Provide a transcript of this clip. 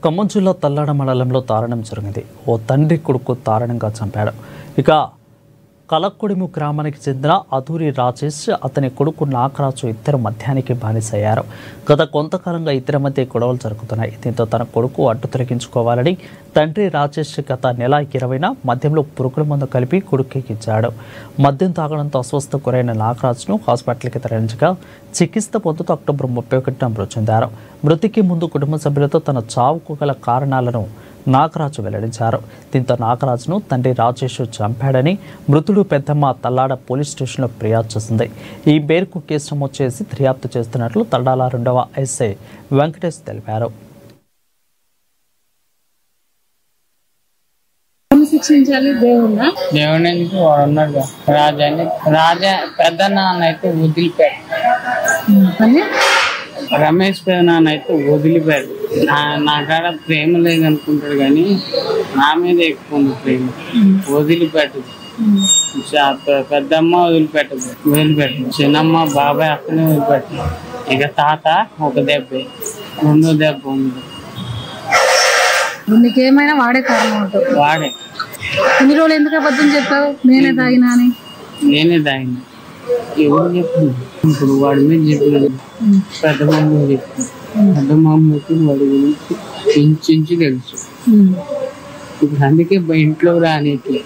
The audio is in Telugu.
ఖమ్మం జిల్లా తల్లాడ మండలంలో దారుణం జరిగింది. ఓ తండ్రి కొడుకు దారుణంగా చంపాడు. ఇక కలక్కుడిము గ్రామానికి చెందిన అధూరి రాజేష్, అతని కొడుకు నాగరాజు ఇద్దరు మద్యానికి బానిసయ్యారు. గత కొంతకాలంగా ఇద్దరి మధ్య గొడవలు జరుగుతున్నాయి. దీంతో తన కొడుకు అడ్డు తొలగించుకోవాలని తండ్రి రాజేష్ గత నెల 20న మద్యంలో పురుగుల మందు కలిపి కొడుకుకి ఇచ్చాడు. మద్యం తాగడంతో అస్వస్థకు గురైన నాగరాజును హాస్పిటల్కి తరలించగా చికిత్స పొందుతూ అక్టోబర్ 31న మృతి చెందారు. మృతికి ముందు కుటుంబ సభ్యులతో తన చావుకు గల కారణాలను నాగరాజు వెల్లడించారు. దీంతో నాగరాజును తండ్రి రాజేష్ చంపాడని మృతుడు పెద్దమ్మ తల్లాడ పోలీస్ స్టేషన్లో ఫిర్యాదు చేసింది. ఈ మేరకు కేసు నమోదు చేసి దర్యాప్తు చేస్తున్నట్లు తల్లాడ 2వ ఎస్ఐ వెంకటేష్ తెలిపారు. దేవునికి వాడున్నాడు రాజా పెద్ద నాన్న అయితే వదిలిపెట్టు, రమేష్ పెద్ద నాన్న అయితే వదిలిపెట్టు. నా కాడ ప్రేమ లేదనుకుంటాడు కానీ నా మీద ఎక్కువ ఉంది ప్రేమ. వదిలిపెట్టదు. పెద్దమ్మ వదిలిపెట్టదు. చిన్నమ్మ బాబాయ్ అక్కనే వదిలిపెట్టదు. ఇక తాత ఒక దెబ్బ, రెండో దెబ్బ ఉంది. నీకేమైనా వాడే కారణం ఉంటుంది. వాడే. ఇన్ని రోజులు ఎందుకు అబద్ధం చెప్పావు? నేనే తాగినా. ఎవరు చెప్పింది? ఇప్పుడు వాడి మీద చెప్పినాడు. పెద్ద మామ చెప్పింది. పెద్ద మామకి వాడి గురించి ఇంచు తెలుసు. ఇప్పుడు అందుకే ఇంట్లో రానిట్లే.